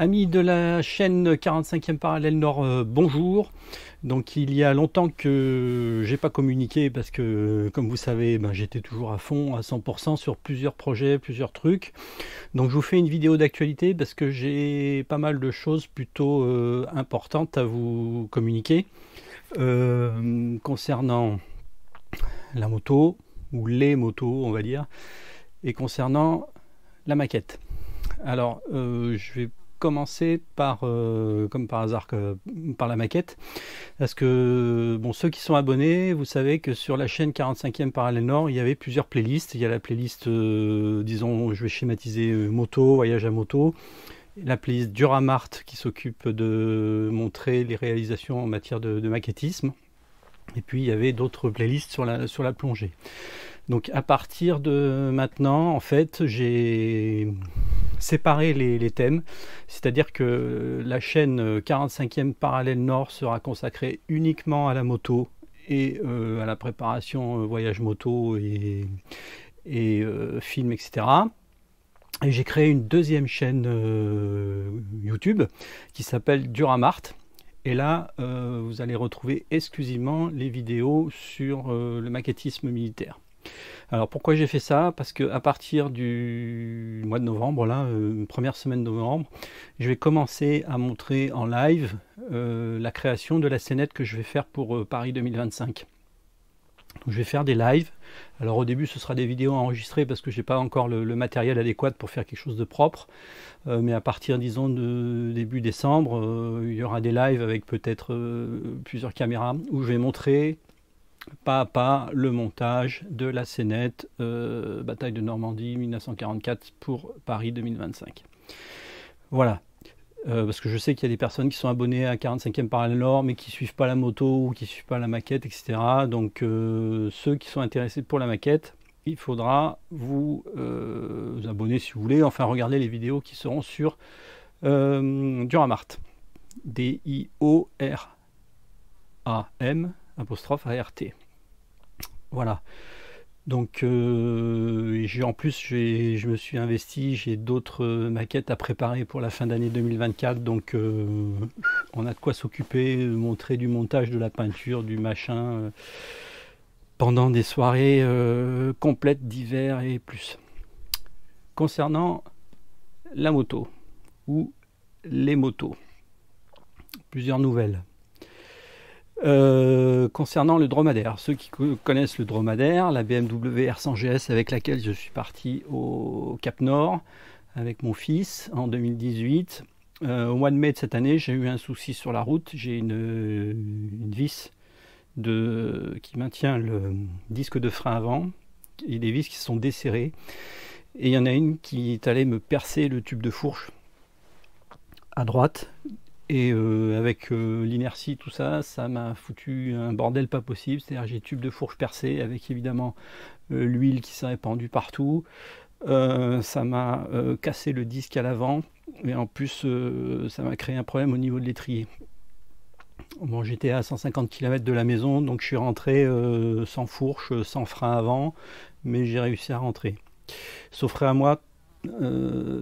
Amis de la chaîne 45e parallèle Nord, bonjour. Donc il y a longtemps que j'ai pas communiqué parce que comme vous savez j'étais toujours à fond à 100% sur plusieurs projets, plusieurs trucs. Donc je vous fais une vidéo d'actualité parce que j'ai pas mal de choses plutôt importantes à vous communiquer concernant la moto ou les motos on va dire, et concernant la maquette. Alors je vais commencer par, comme par hasard, par la maquette, parce que bon, ceux qui sont abonnés, vous savez que sur la chaîne 45e parallèle Nord, il y avait plusieurs playlists. Il y a la playlist, disons, je vais schématiser, moto, voyage à moto, la playlist Duramart qui s'occupe de montrer les réalisations en matière de maquettisme, et puis il y avait d'autres playlists sur la plongée. Donc à partir de maintenant, en fait, j'ai séparer les thèmes, c'est-à-dire que la chaîne 45e parallèle Nord sera consacrée uniquement à la moto et à la préparation voyage moto et film, etc. Et j'ai créé une deuxième chaîne YouTube qui s'appelle Duramart. Et là, vous allez retrouver exclusivement les vidéos sur le maquettisme militaire. Alors pourquoi j'ai fait ça? Parce que à partir du mois de novembre, là, première semaine de novembre, je vais commencer à montrer en live la création de la scénette que je vais faire pour Paris 2025. Donc, je vais faire des lives. Alors au début ce sera des vidéos enregistrées parce que j'ai pas encore le matériel adéquat pour faire quelque chose de propre. Mais à partir, disons, de début décembre, il y aura des lives avec peut-être plusieurs caméras où je vais montrer pas à pas le montage de la scénette Bataille de Normandie 1944 pour Paris 2025. Voilà. Parce que je sais qu'il y a des personnes qui sont abonnées à 45e parallèle Nord mais qui ne suivent pas la moto ou qui ne suivent pas la maquette, etc. Donc ceux qui sont intéressés pour la maquette, il faudra vous abonner si vous voulez, enfin regarder les vidéos qui seront sur Duramart. D-I-O-R-A-M 'ART. Voilà. Donc en plus je me suis investi, j'ai d'autres maquettes à préparer pour la fin d'année 2024, donc on a de quoi s'occuper, montrer du montage, de la peinture, du machin pendant des soirées complètes d'hiver et plus. Concernant la moto ou les motos, plusieurs nouvelles. Concernant le dromadaire, ceux qui connaissent le dromadaire, la BMW R100 GS avec laquelle je suis parti au Cap Nord avec mon fils en 2018, au mois de mai de cette année, j'ai eu un souci sur la route. J'ai une vis qui maintient le disque de frein avant et des vis qui se sont desserrées, et il y en a une qui est allée me percer le tube de fourche à droite. Et avec l'inertie, tout ça, ça m'a foutu un bordel pas possible. C'est-à-dire j'ai tube de fourche percé avec évidemment l'huile qui s'est répandue partout. Ça m'a cassé le disque à l'avant. Et en plus, ça m'a créé un problème au niveau de l'étrier. Bon, j'étais à 150 km de la maison, donc je suis rentré sans fourche, sans frein avant. Mais j'ai réussi à rentrer. S'offrait à moi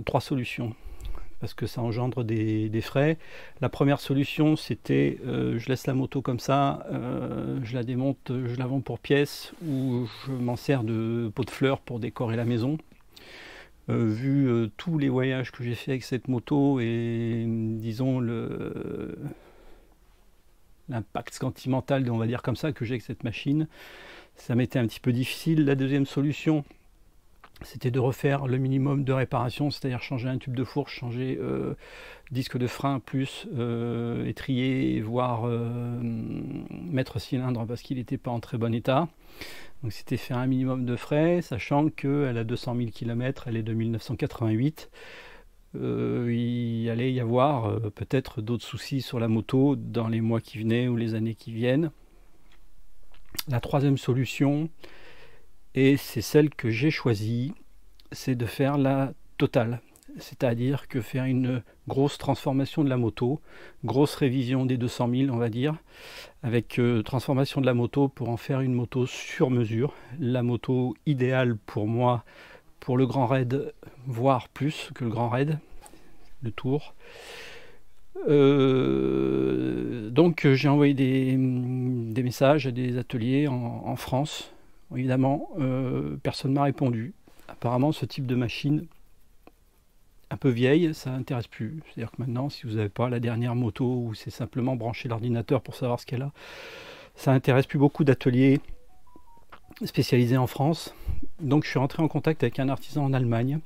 3 solutions, parce que ça engendre des frais. La première solution, c'était je laisse la moto comme ça, je la démonte, je la vends pour pièces, ou je m'en sers de pot de fleurs pour décorer la maison. Vu tous les voyages que j'ai fait avec cette moto et disons l'impact sentimental, on va dire comme ça, que j'ai avec cette machine, ça m'était un petit peu difficile. La deuxième solution, c'était de refaire le minimum de réparation, c'est-à-dire changer un tube de fourche, changer disque de frein, plus étrier, voire mettre cylindre parce qu'il n'était pas en très bon état. Donc c'était faire un minimum de frais, sachant qu'elle a 200 000 km, elle est de 1988. Il allait y avoir peut-être d'autres soucis sur la moto dans les mois qui venaient ou les années qui viennent. La troisième solution, et c'est celle que j'ai choisie, c'est de faire la totale. C'est-à-dire que faire une grosse transformation de la moto, grosse révision des 200 000 on va dire, avec transformation de la moto pour en faire une moto sur mesure. La moto idéale pour moi, pour le Grand Raid, voire plus que le Grand Raid. le tour. Donc j'ai envoyé des messages à des ateliers en France. Évidemment, personne ne m'a répondu. Apparemment, ce type de machine un peu vieille, ça n'intéresse plus. C'est-à-dire que maintenant, si vous n'avez pas la dernière moto ou c'est simplement brancher l'ordinateur pour savoir ce qu'elle a, ça n'intéresse plus beaucoup d'ateliers spécialisés en France. Donc je suis rentré en contact avec un artisan en Allemagne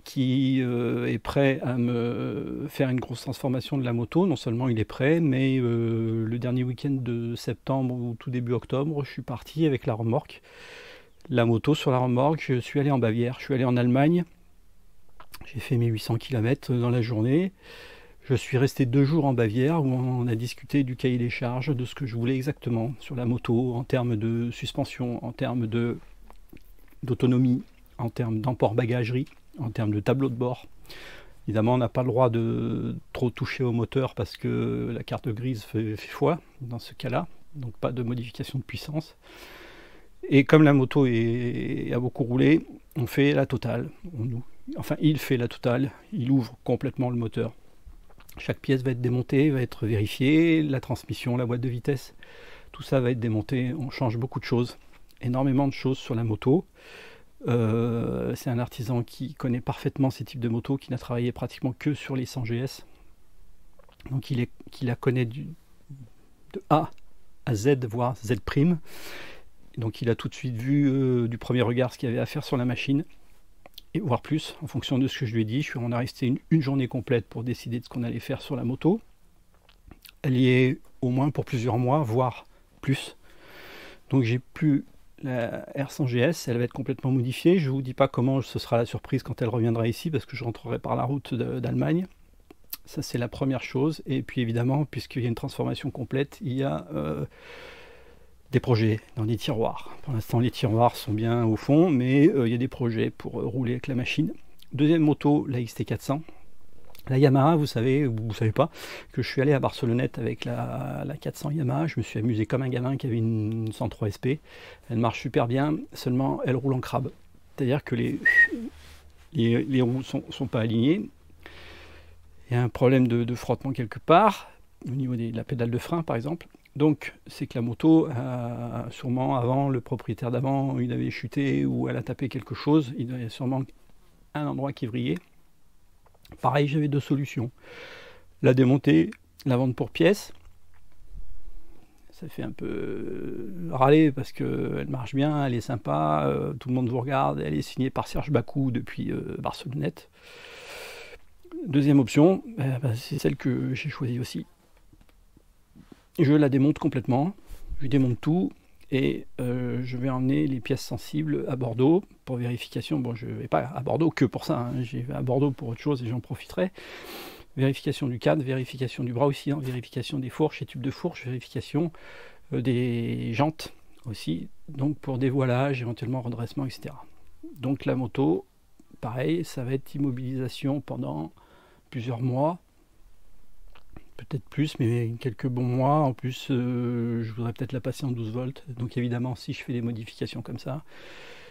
qui est prêt à me faire une grosse transformation de la moto. Non seulement il est prêt, mais le dernier week-end de septembre ou tout début octobre, je suis parti avec la remorque. La moto sur la remorque, je suis allé en Bavière, je suis allé en Allemagne. J'ai fait mes 800 km dans la journée. Je suis resté 2 jours en Bavière où on a discuté du cahier des charges, de ce que je voulais exactement sur la moto, en termes de suspension, en termes d'autonomie, en termes d'emport-bagagerie, en termes de tableau de bord. Évidemment, on n'a pas le droit de trop toucher au moteur parce que la carte grise fait foi dans ce cas-là, donc pas de modification de puissance. Et comme la moto a beaucoup roulé, on fait la totale. Il fait la totale, il ouvre complètement le moteur. Chaque pièce va être démontée, va être vérifiée, la transmission, la boîte de vitesse, tout ça va être démonté. On change beaucoup de choses, énormément de choses sur la moto. C'est un artisan qui connaît parfaitement ces types de motos, qui n'a travaillé pratiquement que sur les 100 GS. Donc il la connaît de A à Z, voire Z'. Donc il a tout de suite vu du premier regard ce qu'il y avait à faire sur la machine, et voire plus, en fonction de ce que je lui ai dit. On a resté une journée complète pour décider de ce qu'on allait faire sur la moto. Elle y est au moins pour plusieurs mois, voire plus. Donc j'ai plus la R100 GS, elle va être complètement modifiée. Je ne vous dis pas comment ce sera la surprise quand elle reviendra ici, parce que je rentrerai par la route d'Allemagne. Ça c'est la première chose. Et puis évidemment, puisqu'il y a une transformation complète, il y a des projets dans des tiroirs. Pour l'instant, les tiroirs sont bien au fond, mais il y a des projets pour rouler avec la machine. Deuxième moto, la XT400. La Yamaha, vous savez pas, que je suis allé à Barcelonnette avec la 400 Yamaha. Je me suis amusé comme un gamin qui avait une 103 SP. Elle marche super bien, seulement elle roule en crabe. C'est-à-dire que les roues sont pas alignées. Il y a un problème de frottement quelque part, au niveau de la pédale de frein par exemple. Donc c'est que la moto, sûrement avant, le propriétaire d'avant, il avait chuté ou elle a tapé quelque chose. Il y a sûrement un endroit qui vrillait. Pareil, j'avais 2 solutions. La démonter, la vendre pour pièces. Ça fait un peu râler parce qu'elle marche bien, elle est sympa, tout le monde vous regarde, elle est signée par Serge Bacou depuis Barcelonnette. Deuxième option, c'est celle que j'ai choisie aussi. Je la démonte complètement, je démonte tout et je vais emmener les pièces sensibles à Bordeaux pour vérification. Bon, je ne vais pas à Bordeaux que pour ça, hein. J'y vais à Bordeaux pour autre chose et j'en profiterai. Vérification du cadre, vérification du bras oscillant, vérification des fourches et tubes de fourche, vérification des jantes aussi, donc pour dévoilage, éventuellement redressement, etc. Donc la moto, pareil, ça va être immobilisation pendant plusieurs mois. Peut-être plus, mais quelques bons mois. En plus, je voudrais peut-être la passer en 12 volts. Donc évidemment, si je fais des modifications comme ça,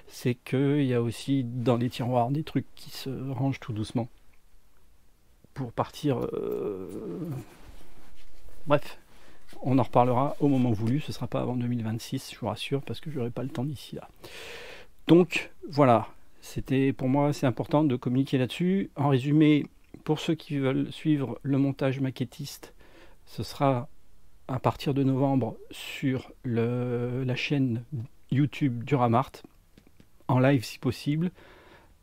c'est qu'il y a aussi dans les tiroirs des trucs qui se rangent tout doucement. Pour partir... Bref, on en reparlera au moment voulu. Ce ne sera pas avant 2026, je vous rassure, parce que je n'aurai pas le temps d'ici là. Donc voilà, pour moi, c'est important de communiquer là-dessus. En résumé, pour ceux qui veulent suivre le montage maquettiste, ce sera à partir de novembre sur la chaîne YouTube Duramart, en live si possible,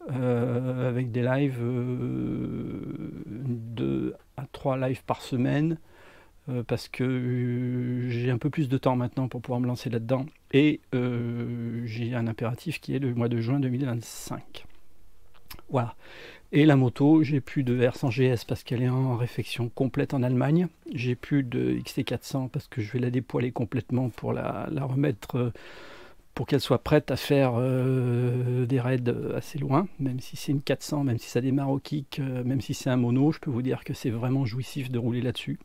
avec des lives 2 à 3 lives par semaine, parce que j'ai un peu plus de temps maintenant pour pouvoir me lancer là-dedans, et j'ai un impératif qui est le mois de juin 2025. Voilà. Et la moto, j'ai plus de R100 GS parce qu'elle est en réfection complète en Allemagne. J'ai plus de XT400 parce que je vais la dépoiler complètement pour la remettre, pour qu'elle soit prête à faire des raids assez loin. Même si c'est une 400, même si ça démarre au kick, même si c'est un mono, je peux vous dire que c'est vraiment jouissif de rouler là-dessus.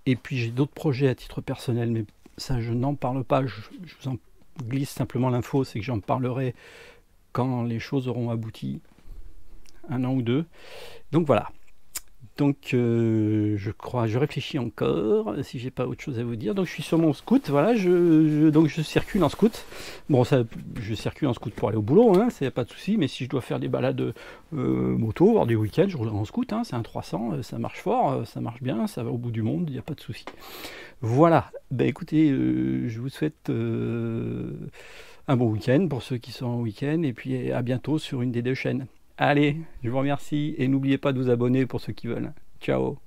Et puis j'ai d'autres projets à titre personnel, mais ça je n'en parle pas. Je vous en glisse simplement l'info, c'est que j'en parlerai quand les choses auront abouti un an ou deux. Donc voilà. Donc je réfléchis encore si j'ai pas autre chose à vous dire. Donc je suis sur mon scoot, voilà, donc je circule en scoot. Bon, je circule en scoot pour aller au boulot, hein, c'est pas de souci. Mais si je dois faire des balades moto, voire des week-ends, je roule en scoot. Hein, c'est un 300, ça marche fort, ça marche bien, ça va au bout du monde, il n'y a pas de souci. Voilà. Ben écoutez, je vous souhaite un bon week-end pour ceux qui sont en week-end, et puis à bientôt sur une des deux chaînes. Allez, je vous remercie et n'oubliez pas de vous abonner pour ceux qui veulent. Ciao.